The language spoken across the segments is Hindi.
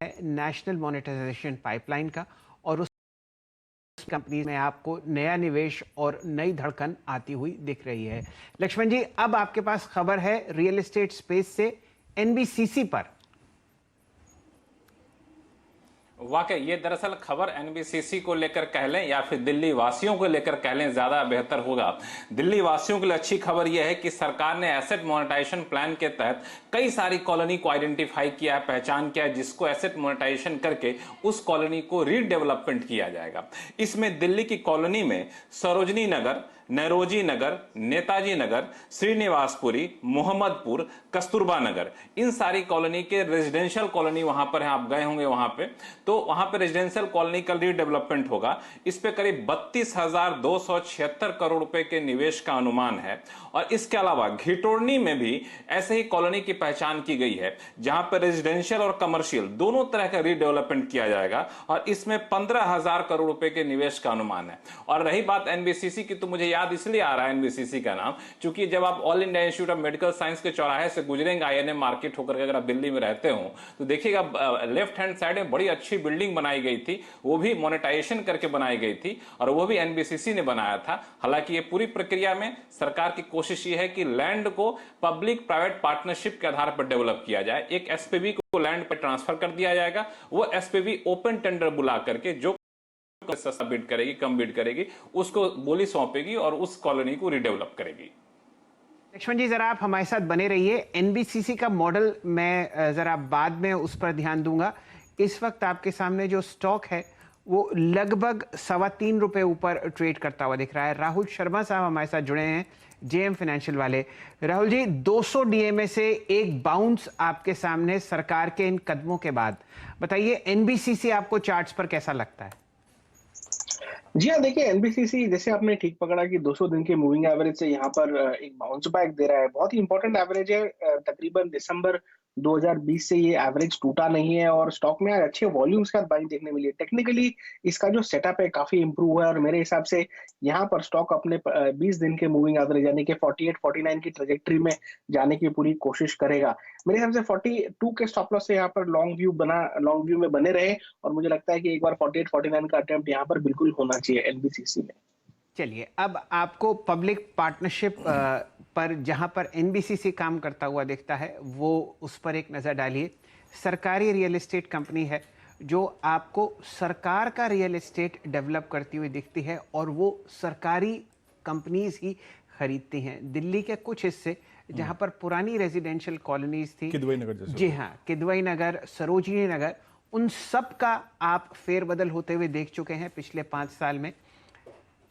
नेशनल मोनेटाइजेशन पाइपलाइन का, और उस कंपनी में आपको नया निवेश और नई धड़कन आती हुई दिख रही है। लक्ष्मण जी, अब आपके पास खबर है रियल एस्टेट स्पेस से एनबीसीसी पर। वाकई ये दरअसल खबर एनबीसीसी को लेकर कह लें या फिर दिल्ली वासियों को लेकर कह लें ज्यादा बेहतर होगा। दिल्ली वासियों के लिए अच्छी खबर यह है कि सरकार ने एसेट मोनेटाइजेशन प्लान के तहत कई सारी कॉलोनी को आइडेंटिफाई किया है, पहचान किया है, जिसको एसेट मोनेटाइजेशन करके उस कॉलोनी को रीडेवलपमेंट किया जाएगा। इसमें दिल्ली की कॉलोनी में सरोजनी नगर, नरोजी नगर, नेताजी नगर, श्रीनिवासपुरी, मोहम्मदपुर, कस्तूरबा नगर, इन सारी कॉलोनी के रेजिडेंशियल कॉलोनी वहां पर है। आप गए होंगे वहां पे, तो वहां पे रेजिडेंशियल कॉलोनी का रीडेवलपमेंट होगा। इस पे करीब 32,276 करोड़ रुपए के निवेश का अनुमान है। और इसके अलावा घिटोड़नी में भी ऐसे ही कॉलोनी की पहचान की गई है, जहां पर रेजिडेंशियल और कमर्शियल दोनों तरह का रीडेवलपमेंट किया जाएगा और इसमें 15,000 करोड़ रुपए के निवेश का अनुमान है। और रही बात एनबीसीसी की, तो मुझे याद इसलिए आ रहा है एनबीसीसी का नाम, क्योंकि जब आप all India institute of medical science के चौराहे से गुजरेंगे आईएनए मार्केट होकर के, अगर आप दिल्ली में रहते हो तो देखिएगा लेफ्ट हैंड साइड में बड़ी अच्छी बिल्डिंग बनाई गई थी, वो भी मोनेटाइजेशन करके बनाई गई थी और वो भी एनबीसीसी ने बनाया था। हालांकि ये पूरी प्रक्रिया में सरकार की कोशिश ये है कि लैंड को पब्लिक प्राइवेट पार्टनरशिप के आधार पर डेवलप किया जाए। एक एसपीवी को लैंड पर ट्रांसफर कर दिया जाएगा, वो एसपीवी ओपन टेंडर बुला करके जो सस्ता बिड करेगी, कम बिड करेगी, उसको बोली सौंपेगी और उस कॉलोनी को रिडेवलप करेगी। लक्ष्मण जी, जरा आप हमारे साथ बने रहिए। एनबीसीसी का मॉडल मैं जरा बाद में उस पर ध्यान दूंगा। इस वक्त आपके सामने जो स्टॉक है वो लगभग ₹3.25 ऊपर ट्रेड करता हुआ दिख रहा है। राहुल शर्मा साहब हमारे साथ जुड़े हैं, जेएम फाइनेंशियल वाले। राहुल जी, 200 डीएमए से एक बाउंस आपके सामने सरकार के इन कदमों के बाद, बताइए एनबीसीसी आपको चार्ट्स पर कैसा लगता है? जी हाँ, देखिए एनबीसीसी जैसे आपने ठीक पकड़ा कि 200 दिन के मूविंग एवरेज से यहाँ पर एक बाउंस बैक दे रहा है। बहुत ही इंपॉर्टेंट एवरेज है। तकरीबन दिसंबर 2020 से ये एवरेज टूटा नहीं है और स्टॉक में आज अच्छे वॉल्यूम्स के साथ बाइंग देखने मिली है। टेक्निकली इसका जो सेटअप है काफी इंप्रूव हुआ है और मेरे हिसाब से यहाँ पर स्टॉक अपने 20 दिन के मूविंग एवरेज यानी कि 48-49 की ट्रेजेक्ट्री में जाने की पूरी कोशिश करेगा। मेरे हिसाब से 42 के स्टॉप लॉस से यहाँ पर लॉन्ग व्यू में बने रहे और मुझे लगता है कि एक बार 48-49 का अटेम्प्ट यहाँ पर बिल्कुल होना चाहिए एनबीसीसी में। चलिए, अब आपको पब्लिक पार्टनरशिप पर जहां पर एनबीसीसी काम करता हुआ दिखता है वो उस पर एक नज़र डालिए। सरकारी रियल एस्टेट कंपनी है जो आपको सरकार का रियल एस्टेट डेवलप करती हुई दिखती है और वो सरकारी कंपनीज ही खरीदती हैं। दिल्ली के कुछ हिस्से जहां पर पुरानी रेजिडेंशियल कॉलोनीज थी, किदवई नगर जैसे, जी हाँ, किदवई नगर, सरोजनी नगर, उन सब का आप फेरबदल होते हुए देख चुके हैं पिछले 5 साल में।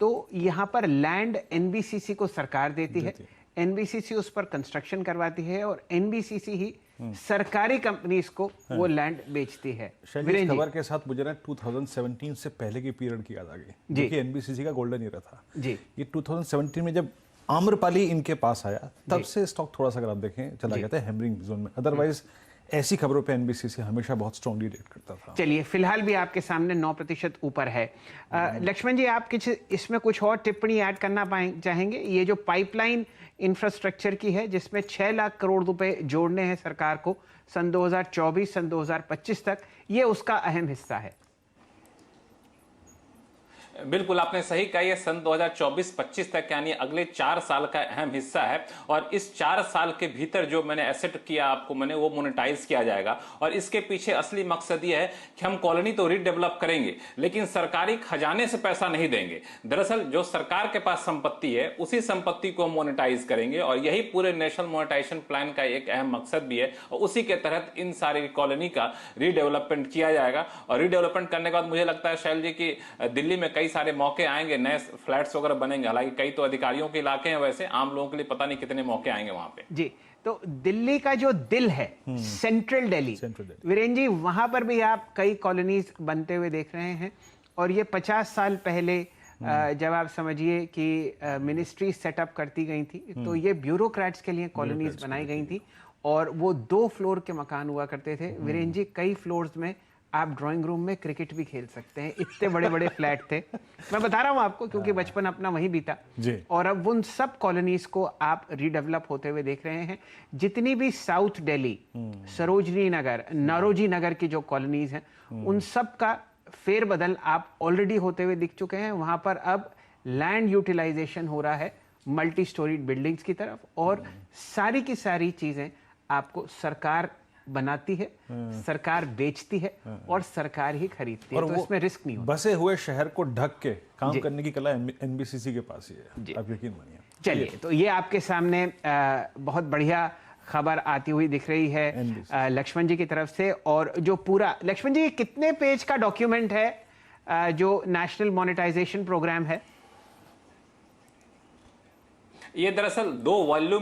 तो यहाँ पर लैंड एनबीसीसी को सरकार देती है, एनबीसीसी उस पर कंस्ट्रक्शन करवाती है और एनबीसीसी ही सरकारी कंपनीज को वो लैंड बेचती है। इस खबर के साथ मुझे ना 2017 से पहले की पीरियड की याद आ गई, जो कि एनबीसीसी का गोल्डन ईरा था जी। ये 2017 में जब आम्रपाली इनके पास आया तब से स्टॉक थोड़ा सा अगर आप देखें चला गया था हैमरिंग जोन में। अदरवाइज ऐसी खबरों पे एनबीसीसी हमेशा बहुत स्ट्रांगली रेट करता था। चलिए, फिलहाल भी आपके सामने 9% ऊपर है। लक्ष्मण जी, आप इसमें कुछ और टिप्पणी ऐड करना चाहेंगे? ये जो पाइपलाइन इंफ्रास्ट्रक्चर की है जिसमें 6 लाख करोड़ रुपए जोड़ने हैं सरकार को सन 2024 सन 2025 तक, ये उसका अहम हिस्सा है। बिल्कुल आपने सही कहा, ये सन 2024-25 तक यानी अगले 4 साल का अहम हिस्सा है और इस 4 साल के भीतर जो मैंने एसेट किया आपको वो मोनेटाइज किया जाएगा। और इसके पीछे असली मकसद ये है कि हम कॉलोनी तो रीडेवलप करेंगे लेकिन सरकारी खजाने से पैसा नहीं देंगे। दरअसल जो सरकार के पास संपत्ति है उसी संपत्ति को हम मोनेटाइज करेंगे और यही पूरे नेशनल मोनेटाइजेशन प्लान का एक अहम मकसद भी है और उसी के तहत इन सारी कॉलोनी का रीडेवलपमेंट किया जाएगा। और रीडेवलपमेंट करने के बाद मुझे लगता है शैल जी की दिल्ली में कई सारे मौके आएंगे, नए फ्लैट्स वगैरह बनेंगे। हालांकि कई तो अधिकारियों के इलाके हैं, वैसे आम लोगों के लिए पता नहीं कितने मौके आएंगे वहां पे जी। तो दिल्ली का जो दिल है सेंट्रल दिल्ली, वीरेंद्र जी, वहां पर भी आप कई कॉलोनीज बनते हुए देख रहे हैं और ये 50 साल पहले जब आप समझिए कि मिनिस्ट्री सेटअप करती गई थी तो ये ब्यूरोक्रेट्स के लिए कॉलोनीज बनाई गई थी और वो 2 फ्लोर के मकान हुआ करते थे। वीरेंद्र जी, कई फ्लोर्स में आप ड्राइंग रूम में क्रिकेट भी खेल सकते हैं, इतने बड़े बड़े फ्लैट थे। मैं बता रहा हूँ आपको क्योंकि बचपन अपना वहीं बीता जी। और अब उन सब कॉलोनीज को आप रीडेवलप होते हुए देख रहे हैं। जितनी भी साउथ दिल्ली, सरोजनी नगर, नारोजी नगर की जो कॉलोनीज हैं, उन सब का फेरबदल आप ऑलरेडी होते हुए दिख चुके हैं। वहां पर अब लैंड यूटिलाइजेशन हो रहा है मल्टी स्टोरीड बिल्डिंग्स की तरफ, और सारी की सारी चीजें आपको सरकार बनाती है, सरकार बेचती है और सरकार ही खरीदती है, तो इसमें रिस्क नहीं होता। बसे हुए शहर को ढक के काम करने की कला एनबीसीसी के पास ही है, आप यकीन मानिए। चलिए, तो ये आपके सामने बहुत बढ़िया खबर आती हुई दिख रही है लक्ष्मण जी की तरफ से। और जो पूरा लक्ष्मण जी, कितने पेज का डॉक्यूमेंट है जो नेशनल मोनेटाइजेशन प्रोग्राम है? ये दरअसल 2 वॉल्यूम